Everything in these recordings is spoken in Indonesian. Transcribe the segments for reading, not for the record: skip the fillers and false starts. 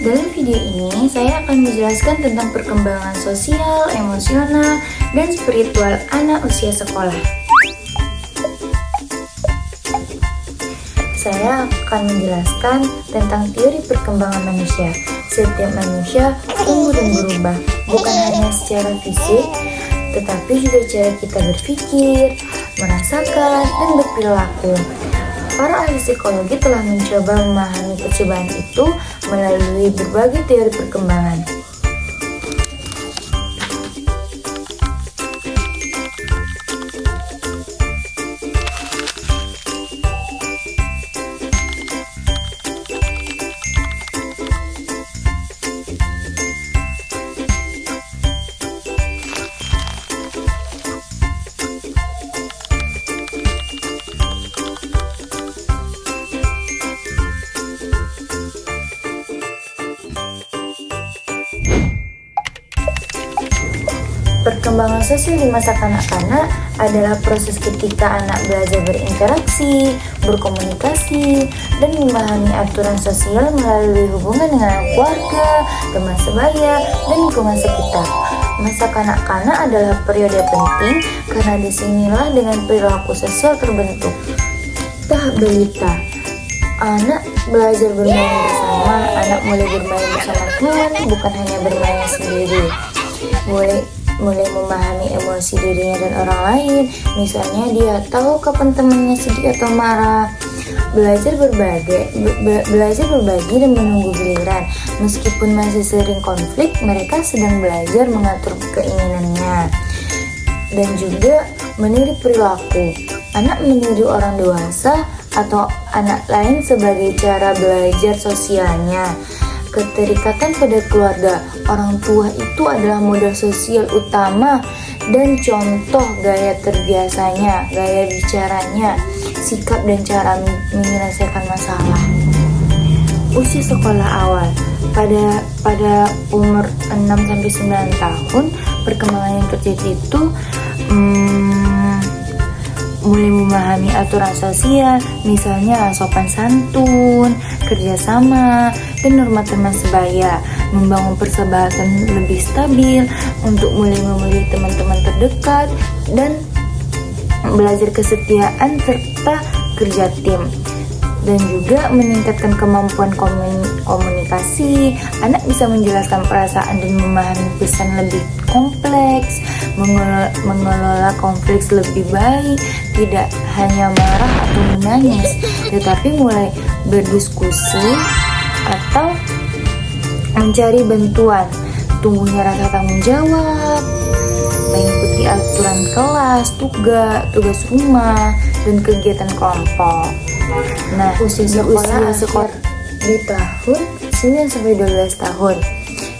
Dalam video ini, saya akan menjelaskan tentang perkembangan sosial, emosional, dan spiritual anak usia sekolah. Saya akan menjelaskan tentang teori perkembangan manusia. Setiap manusia tumbuh dan berubah, bukan hanya secara fisik, tetapi juga cara kita berpikir, merasakan, dan berperilaku. Para ahli psikologi telah mencoba memahami percobaan itu melalui berbagai teori perkembangan. Perkembangan sosial di masa kanak-kanak adalah proses ketika anak belajar berinteraksi, berkomunikasi, dan memahami aturan sosial melalui hubungan dengan keluarga, teman sebaya, dan lingkungan sekitar. Masa kanak-kanak adalah periode penting karena disinilah dengan perilaku sosial terbentuk. Tahap balita, anak belajar bermain bersama, anak mulai bermain bersama teman, bukan hanya bermain sendiri. Mulai memahami emosi dirinya dan orang lain. Misalnya dia tahu kapan temannya sedih atau marah. Belajar berbagi dan menunggu giliran. Meskipun masih sering konflik, mereka sedang belajar mengatur keinginannya. Dan juga meniru perilaku. Anak meniru orang dewasa atau anak lain sebagai cara belajar sosialnya. Keterikatan pada keluarga, orang tua itu adalah modal sosial utama dan contoh gaya terbiasanya, gaya bicaranya, sikap dan cara menyelesaikan masalah. Usia sekolah awal, pada umur 6-9 tahun, perkembangan yang terjadi itu mulai memahami aturan sosial, misalnya sopan santun, kerjasama, dan norma teman sebaya, membangun persahabatan lebih stabil, untuk mulai memilih teman-teman terdekat, dan belajar kesetiaan serta kerja tim. Dan juga meningkatkan kemampuan komunikasi. Anak bisa menjelaskan perasaan dan memahami pesan lebih kompleks, mengelola konflik lebih baik, tidak hanya marah atau menangis, tetapi mulai berdiskusi atau mencari bantuan. Tumbuhnya rasa tanggung jawab, mengikuti aturan kelas, tugas rumah, dan kegiatan kelompok. Nah, usia sekolah di tahun 9-12 tahun.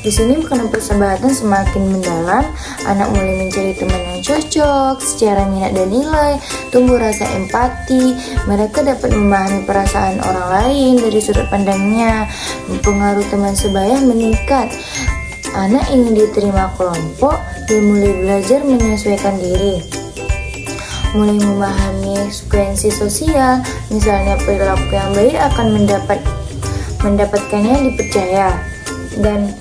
Di sini karena persahabatan semakin mendalam, anak mulai mencari teman yang cocok secara minat dan nilai, tumbuh rasa empati, mereka dapat memahami perasaan orang lain dari sudut pandangnya, pengaruh teman sebaya meningkat. Anak ingin diterima kelompok dan mulai belajar menyesuaikan diri. Mulai memahami frekuensi sosial, misalnya perilaku yang baik akan mendapatkannya dipercaya dan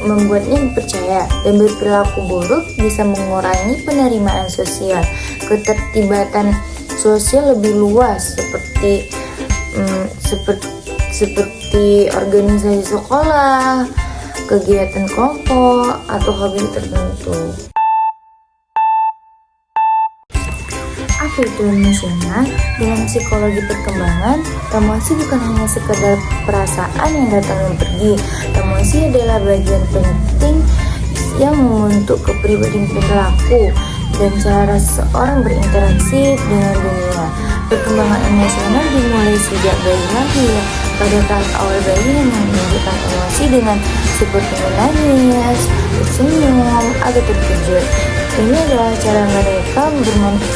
membuatnya dipercaya, dan berperilaku buruk bisa mengurangi penerimaan sosial. Keterlibatan sosial lebih luas seperti organisasi sekolah, kegiatan kelompok, atau hobi tertentu. Apa itu emosional? Dalam psikologi perkembangan, emosi bukan hanya sekedar perasaan yang datang dan pergi. Emosi adalah bagian penting yang membentuk kepribadian perilaku dan cara seseorang berinteraksi dengan dunia. Perkembangan emosional dimulai sejak bayi lahir. Pada tahap awal bayi yang menunjukkan emosi dengan seperti menangis, tersenyum, atau terkejut. Ini adalah cara mereka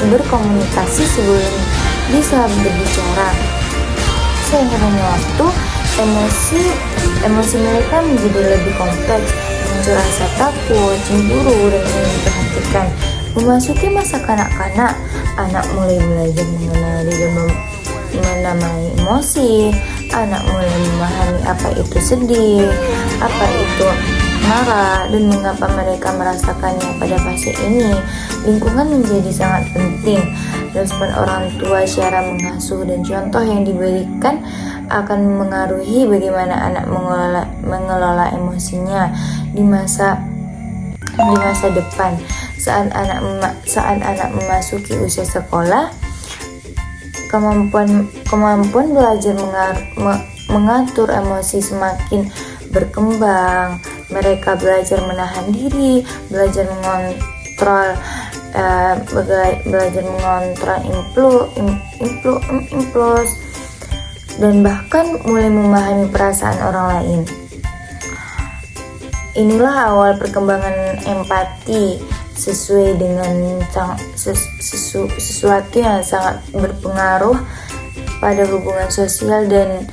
berkomunikasi sebelum bisa berbicara. Seiring waktu, emosi mereka menjadi lebih kompleks, muncul rasa takut, cemburu, dan ingin diperhatikan. Memasuki masa kanak-kanak, anak mulai belajar mengenali dan menamai emosi. anak mulai memahami apa itu sedih, apa itu marah, dan mengapa mereka merasakannya pada fase ini. Lingkungan menjadi sangat penting. Respon orang tua, cara mengasuh, dan contoh yang diberikan akan mengaruhi bagaimana anak mengelola emosinya di masa depan. Saat anak memasuki usia sekolah, kemampuan belajar mengatur emosi semakin berkembang. Mereka belajar menahan diri, belajar mengontrol impuls, dan bahkan mulai memahami perasaan orang lain. Inilah awal perkembangan empati, sesuai dengan sesuatu yang sangat berpengaruh pada hubungan sosial dan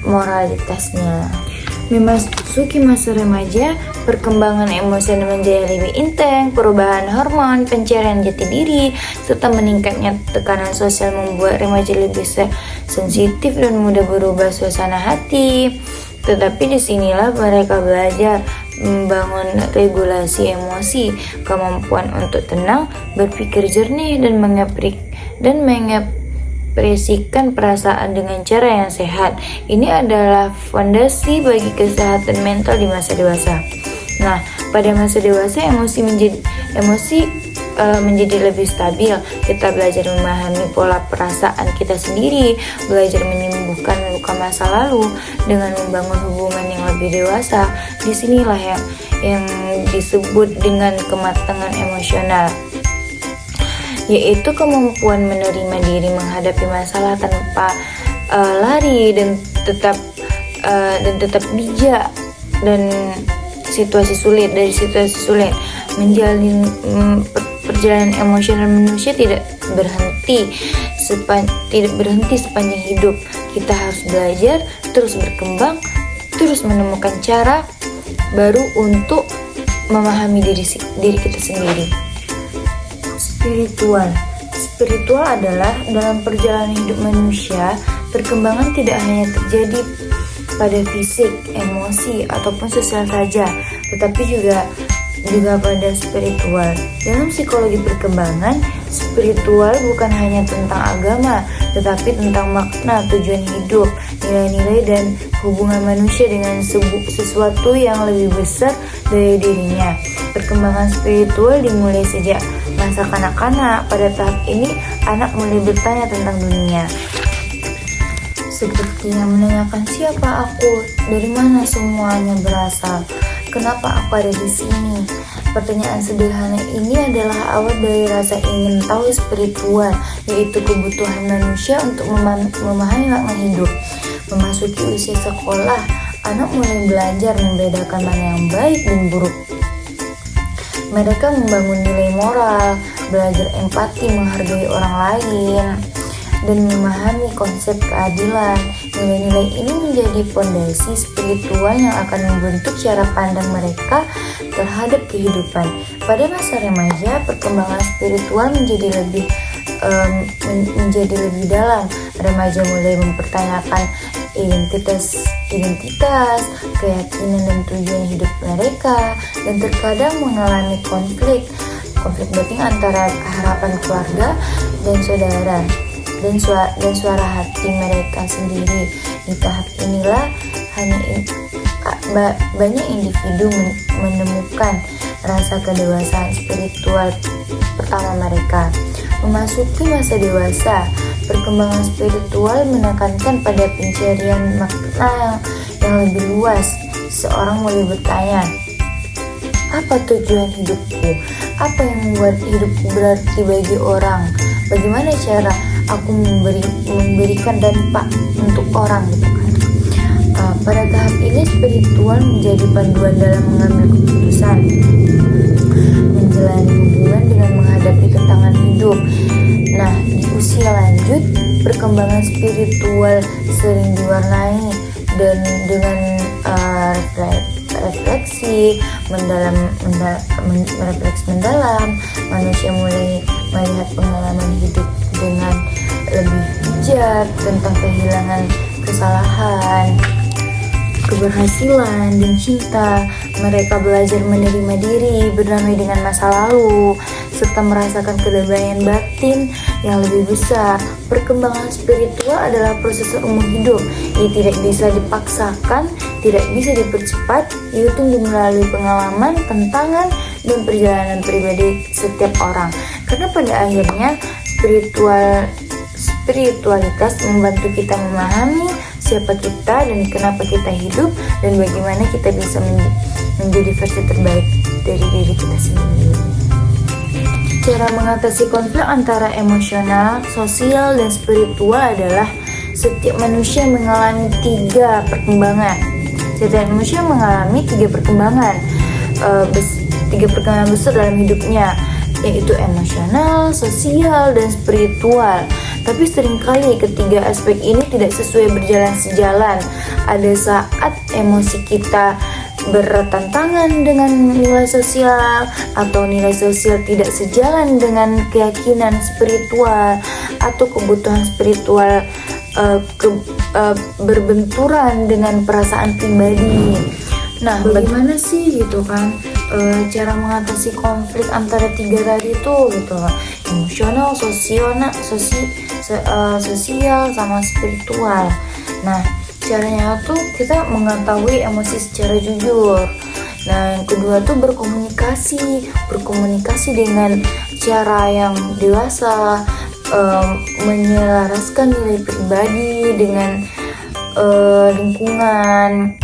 moralitasnya. Memasuki masa remaja, perkembangan emosi menjadi lebih intens, perubahan hormon, pencarian jati diri, serta meningkatnya tekanan sosial membuat remaja lebih sensitif dan mudah berubah suasana hati. Tetapi disinilah mereka belajar membangun regulasi emosi, kemampuan untuk tenang, berpikir jernih, dan mengekspresikan perasaan dengan cara yang sehat. Ini adalah fondasi bagi kesehatan mental di masa dewasa. Nah, pada masa dewasa emosi menjadi lebih stabil. Kita belajar memahami pola perasaan kita sendiri, belajar menyembuhkan luka masa lalu dengan membangun hubungan yang lebih dewasa. Disinilah yang disebut dengan kematangan emosional, yaitu kemampuan menerima diri menghadapi masalah tanpa lari dan tetap bijak dan situasi sulit. Menjalin perjalanan emosional manusia tidak berhenti sepanjang hidup. Kita harus belajar, terus berkembang, terus menemukan cara baru untuk memahami diri kita sendiri. Spiritual adalah dalam perjalanan hidup manusia, perkembangan tidak hanya terjadi pada fisik, emosi, ataupun sosial saja, tetapi juga pada spiritual. Dalam psikologi perkembangan, spiritual bukan hanya tentang agama, tetapi tentang makna, tujuan hidup, nilai-nilai, dan hubungan manusia dengan sesuatu yang lebih besar dari dirinya. Perkembangan spiritual dimulai sejak masa kanak-kanak. Pada tahap ini, anak mulai bertanya tentang dunia, sepertinya menanyakan siapa aku, dari mana semuanya berasal, kenapa aku ada di sini. Pertanyaan sederhana ini adalah awal dari rasa ingin tahu spiritual, yaitu kebutuhan manusia untuk memahami makna hidup. Memasuki usia sekolah, anak mulai belajar membedakan mana yang baik dan buruk. Mereka membangun nilai moral, belajar empati, menghargai orang lain, dan memahami konsep keadilan. Nilai-nilai ini menjadi fondasi spiritual yang akan membentuk cara pandang mereka terhadap kehidupan. Pada masa remaja, perkembangan spiritual menjadi lebih dalam. Remaja mulai mempertanyakan identitas, keyakinan, dan tujuan hidup mereka, dan terkadang mengalami konflik batin antara harapan keluarga dan saudara dan suara hati mereka sendiri. Di tahap inilah banyak individu menemukan rasa kedewasaan spiritual pertama mereka. Memasuki masa dewasa, perkembangan spiritual menekankan pada pencarian makna yang lebih luas. Seorang mulai bertanya, apa tujuan hidupku? Apa yang membuat hidupku berarti bagi orang? Bagaimana cara aku memberikan dampak untuk orang, gitu kan? Pada tahap ini spiritual menjadi panduan dalam mengambil keputusan, menjalani hubungan dengan menghadapi tantangan hidup. Nah, di usia lanjut, perkembangan spiritual sering diwarnai dan dengan refleksi mendalam. Manusia mulai melihat pengalaman hidup dengan lebih bijak tentang kehilangan kesalahan, keberhasilan, dan cinta. Mereka belajar menerima diri, berdamai dengan masa lalu, serta merasakan kedamaian batin yang lebih besar. Perkembangan spiritual adalah proses umum hidup yang tidak bisa dipaksakan, tidak bisa dipercepat, yaitu melalui pengalaman, tantangan, dan perjalanan pribadi setiap orang. Karena pada akhirnya spiritualitas membantu kita memahami siapa kita dan kenapa kita hidup, dan bagaimana kita bisa menjadi versi terbaik dari diri kita sendiri. Cara mengatasi konflik antara emosional, sosial, dan spiritual adalah setiap manusia mengalami 3 perkembangan. Setiap manusia mengalami 3 perkembangan, 3 perkembangan besar dalam hidupnya, yaitu emosional, sosial, dan spiritual. Tapi seringkali ketiga aspek ini tidak sesuai berjalan sejalan. Ada saat emosi kita bertentangan dengan nilai sosial, atau nilai sosial tidak sejalan dengan keyakinan spiritual, atau kebutuhan spiritual berbenturan dengan perasaan pribadi. Nah, bagaimana sih gitu kan cara mengatasi konflik antara 3 tadi itu gitu loh, emosional, sosial, sama spiritual. Nah, caranya tuh kita mengetahui emosi secara jujur. Nah, yang kedua tuh berkomunikasi dengan cara yang dewasa, menyelaraskan nilai pribadi dengan lingkungan,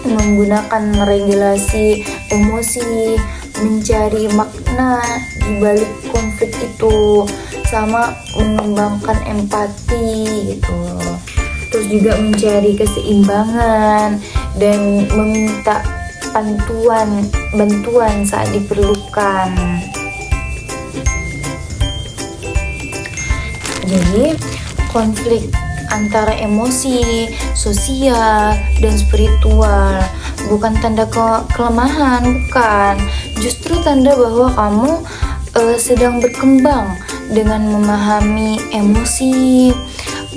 menggunakan regulasi emosi, mencari makna di balik konflik itu, sama mengembangkan empati gitu. Terus juga mencari keseimbangan dan meminta bantuan saat diperlukan. Jadi konflik antara emosi, sosial, dan spiritual bukan tanda kelemahan, bukan. Justru tanda bahwa kamu sedang berkembang dengan memahami emosi,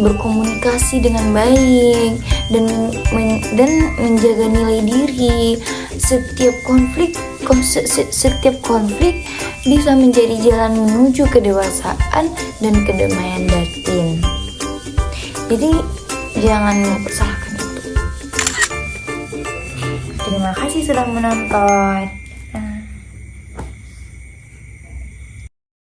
berkomunikasi dengan baik, dan menjaga nilai diri. Setiap konflik bisa menjadi jalan menuju kedewasaan dan kedamaian batin. Jadi jangan mempersalahkan itu. Terima kasih sudah menonton.